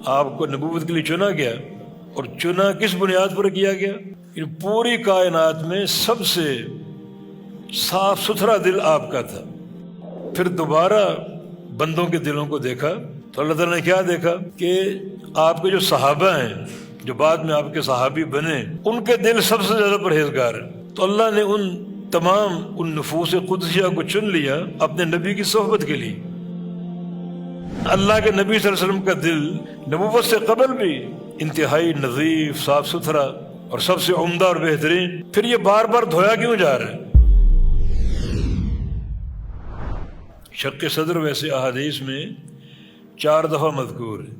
آپ کو نبوت کے لیے چنا گیا، اور چنا کس بنیاد پر کیا گیا؟ پوری کائنات میں سب سے صاف ستھرا دل آپ کا تھا۔ پھر دوبارہ بندوں کے دلوں کو دیکھا تو اللہ تعالیٰ نے کیا دیکھا کہ آپ کے جو صحابہ ہیں، جو بعد میں آپ کے صحابی بنے، ان کے دل سب سے زیادہ پرہیزگار ہیں۔ تو اللہ نے ان تمام ان نفوس قدسیہ کو چن لیا اپنے نبی کی صحبت کے لیے۔ اللہ کے نبی صلی اللہ علیہ وسلم کا دل نبوت سے قبل بھی انتہائی نظیف، صاف ستھرا اور سب سے عمدہ اور بہترین، پھر یہ بار بار دھویا کیوں جا رہا ہے؟ شق صدر ویسے احادیث میں 4 دفعہ مذکور ہے۔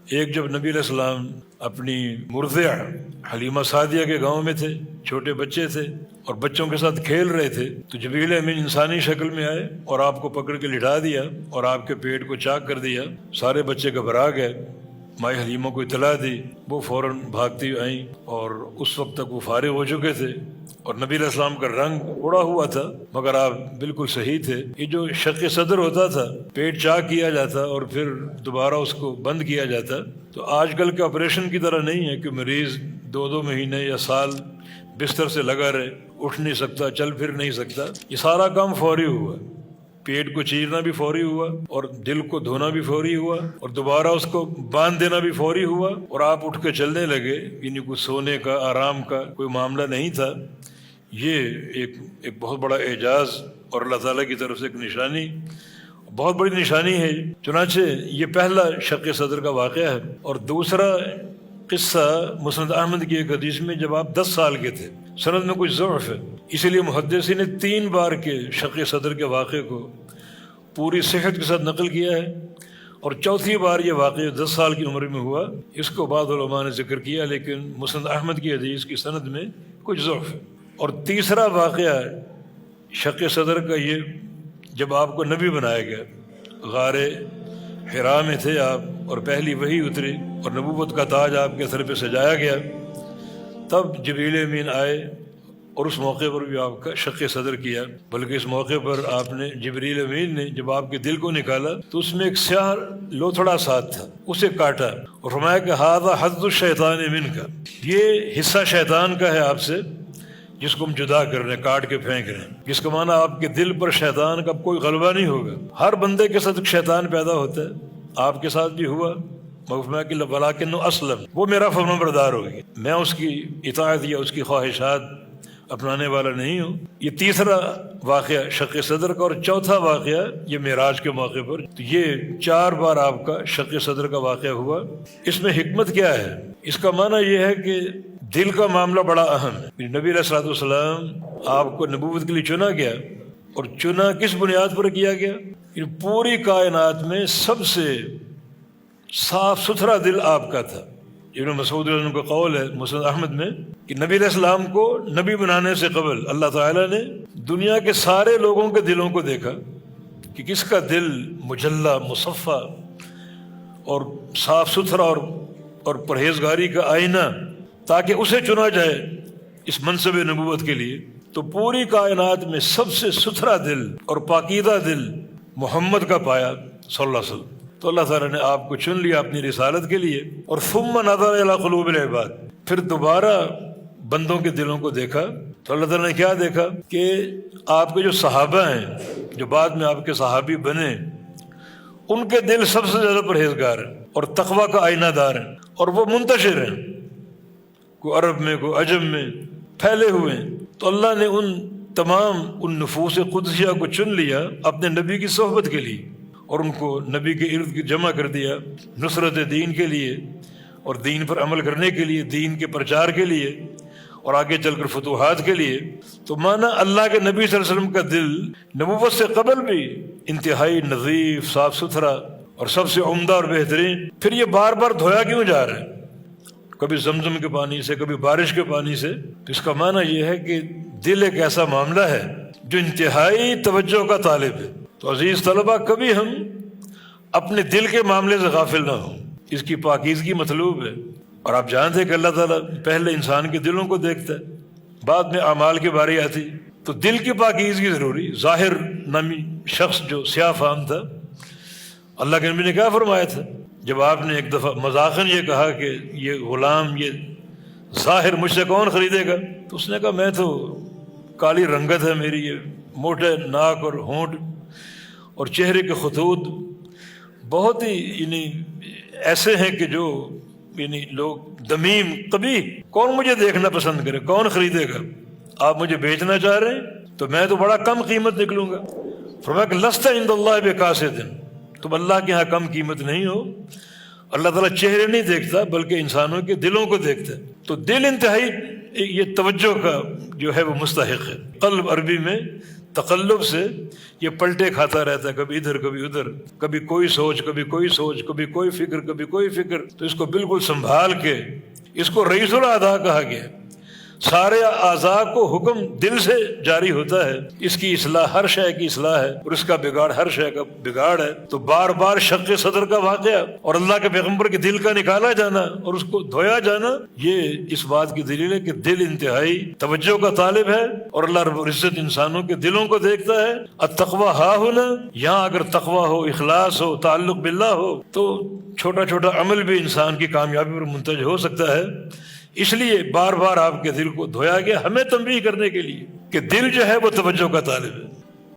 ایک جب نبی علیہ السلام اپنی مرضع حلیمہ سعدیہ کے گاؤں میں تھے، چھوٹے بچے تھے اور بچوں کے ساتھ کھیل رہے تھے، تو جبریل امین انسانی شکل میں آئے اور آپ کو پکڑ کے لٹا دیا اور آپ کے پیٹ کو چاک کر دیا۔ سارے بچے گھبرا گئے، مائی حلیمہ کو اطلاع دی، وہ فوراً بھاگتی آئیں اور اس وقت تک وہ فارغ ہو چکے تھے اور نبی علیہ السلام کا رنگ اڑا ہوا تھا، مگر آپ بالکل صحیح تھے۔ یہ جو شق صدر ہوتا تھا، پیٹ چاک کیا جاتا اور پھر دوبارہ اس کو بند کیا جاتا، تو آج کل کے آپریشن کی طرح نہیں ہے کہ مریض 2 مہینے یا سال بستر سے لگا رہے، اٹھ نہیں سکتا، چل پھر نہیں سکتا۔ یہ سارا کام فوری ہوا، پیٹ کو چیرنا بھی فوری ہوا اور دل کو دھونا بھی فوری ہوا اور دوبارہ اس کو باندھ دینا بھی فوری ہوا، اور آپ اٹھ کے چلنے لگے، یعنی کوئی سونے کا، آرام کا کوئی معاملہ نہیں تھا۔ یہ ایک بہت بڑا اعجاز اور اللہ تعالیٰ کی طرف سے ایک نشانی، بہت بڑی نشانی ہے۔ چنانچہ یہ پہلا شق صدر کا واقعہ ہے۔ اور دوسرا قصہ مسند احمد کی ایک حدیث میں جب آپ 10 سال کے تھے، سند میں کچھ ضعف ہے، اسی لیے محدثین نے 3 بار کے شق صدر کے واقعے کو پوری صحت کے ساتھ نقل کیا ہے، اور چوتھی بار یہ واقعہ 10 سال کی عمر میں ہوا۔ اس کو بعض علماء نے ذکر کیا، لیکن مسند احمد کی حدیث کی سند میں کچھ ضعف ہے۔ اور تیسرا واقعہ شق صدر کا یہ جب آپ کو نبی بنایا گیا، غار حرا میں تھے آپ اور پہلی وحی اتری اور نبوت کا تاج آپ کے سر پہ سجایا گیا، تب جبریل امین آئے اور اس موقع پر بھی آپ کا شق صدر کیا۔ بلکہ اس موقع پر آپ نے جبریل امین نے جب آپ کے دل کو نکالا تو اس میں ایک سیاہ لوتھڑا ساتھ تھا، اسے کاٹا اور فرمایا کہ ھذا حظ الشیطان منک، یہ حصہ شیطان کا ہے آپ سے، جس کو ہم جدا کر رہے ہیں، کاٹ کے پھینک رہے ہیں۔ جس کا معنی آپ کے دل پر شیطان کا کوئی غلبہ نہیں ہوگا۔ ہر بندے کے ساتھ شیطان پیدا ہوتا ہے، آپ کے ساتھ بھی ہوا، مغفرہ ولیکن اسلم، وہ میرا فرمان بردار ہو گیا، میں اس کی اطاعت یا اس کی خواہشات اپنانے والا نہیں ہوں۔ یہ تیسرا واقعہ شق صدر کا، اور چوتھا واقعہ یہ معراج کے موقع پر۔ تو یہ 4 بار آپ کا شق صدر کا واقعہ ہوا۔ اس میں حکمت کیا ہے؟ اس کا معنی یہ ہے کہ دل کا معاملہ بڑا اہم ہے۔ نبی علیہ الصلوۃ والسلام آپ کو نبوت کے لیے چنا گیا، اور چنا کس بنیاد پر کیا گیا؟ پوری کائنات میں سب سے صاف ستھرا دل آپ کا تھا۔ ابن مسعود رضی اللہ عنہ کا قول ہے مسند احمد میں کہ نبی علیہ السلام کو نبی بنانے سے قبل اللہ تعالیٰ نے دنیا کے سارے لوگوں کے دلوں کو دیکھا کہ کس کا دل مجلہ، مصفہ اور صاف ستھرا اور پرہیزگاری کا آئینہ، تاکہ اسے چنا جائے اس منصب نبوت کے لیے۔ تو پوری کائنات میں سب سے ستھرا دل اور پاکیزہ دل محمد کا پایا صلی اللہ علیہ وسلم۔ تو اللہ تعالیٰ نے آپ کو چن لیا اپنی رسالت کے لیے۔ اور ثم نظر الی قلوب العباد، پھر دوبارہ بندوں کے دلوں کو دیکھا تو اللہ تعالیٰ نے کیا دیکھا کہ آپ کے جو صحابہ ہیں، جو بعد میں آپ کے صحابی بنے، ان کے دل سب سے زیادہ پرہیزگار ہیں اور تقوی کا آئینہ دار ہیں، اور وہ منتشر ہیں، کوئی عرب میں کوئی عجم میں پھیلے ہوئے ہیں۔ تو اللہ نے ان نفوس قدسیہ کو چن لیا اپنے نبی کی صحبت کے لیے، اور ان کو نبی کے ارد گرد جمع کر دیا نصرت دین کے لیے اور دین پر عمل کرنے کے لیے، دین کے پرچار کے لیے اور آگے چل کر فتوحات کے لیے۔ تو مانا اللہ کے نبی صلی اللہ علیہ وسلم کا دل نبوت سے قبل بھی انتہائی نظیف، صاف ستھرا اور سب سے عمدہ اور بہترین، پھر یہ بار بار دھویا کیوں جا رہا ہے؟ کبھی زمزم کے پانی سے، کبھی بارش کے پانی سے۔ تو اس کا معنی یہ ہے کہ دل ایک ایسا معاملہ ہے جو انتہائی توجہ کا طالب ہے۔ تو عزیز طلبہ، کبھی ہم اپنے دل کے معاملے سے غافل نہ ہوں، اس کی پاکیزگی مطلوب ہے۔ اور آپ جانتے ہیں کہ اللہ تعالیٰ پہلے انسان کے دلوں کو دیکھتا ہے، بعد میں اعمال کی باری آتی، تو دل کی پاکیزگی ضروری۔ ظاہر نامی شخص جو سیاہ فام تھا، اللہ کے نبی نے کیا فرمایا تھا؟ جب آپ نے ایک دفعہ مذاقاً یہ کہا کہ یہ غلام، یہ ظاہر مجھ سے کون خریدے گا؟ تو اس نے کہا میں تو کالی رنگت ہے میری، یہ موٹے ناک اور ہونٹ اور چہرے کے خطوط بہت ہی یعنی ایسے ہیں کہ جو یعنی لوگ دمیم قبیح، کون مجھے دیکھنا پسند کرے، کون خریدے گا؟ آپ مجھے بیچنا چاہ رہے ہیں تو میں تو بڑا کم قیمت نکلوں گا۔ فرمایا کہ لست عند اللہ بقاصد، تم اللہ کے ہاں کم قیمت نہیں ہو۔ اللہ تعالیٰ چہرے نہیں دیکھتا بلکہ انسانوں کے دلوں کو دیکھتا ہے، تو دل انتہائی یہ توجہ کا جو ہے وہ مستحق ہے۔ قلب عربی میں تقلب سے یہ پلٹے کھاتا رہتا ہے، کبھی ادھر کبھی ادھر، کبھی کوئی سوچ کبھی کوئی سوچ، کبھی کوئی فکر کبھی کوئی فکر، تو اس کو بالکل سنبھال کے، اس کو رئیس الاعضاء کہا گیا۔ سارے اعضاء کو حکم دل سے جاری ہوتا ہے، اس کی اصلاح ہر شے کی اصلاح ہے اور اس کا بگاڑ ہر شے کا بگاڑ ہے۔ تو بار بار شق صدر کا واقعہ اور اللہ کے پیغمبر کے دل کا نکالا جانا اور اس کو دھویا جانا، یہ اس بات کی دلیل ہے کہ دل انتہائی توجہ کا طالب ہے اور اللہ رب العزت انسانوں کے دلوں کو دیکھتا ہے۔ التقویٰ ہا ہونا، یہاں اگر تقویٰ ہو، اخلاص ہو، تعلق باللہ ہو تو چھوٹا چھوٹا عمل بھی انسان کی کامیابی پر منتج ہو سکتا ہے۔ اس لیے بار بار آپ کے دل کو دھویا گیا، ہمیں تنبیہ کرنے کے لیے کہ دل جو ہے وہ توجہ کا طالب ہے۔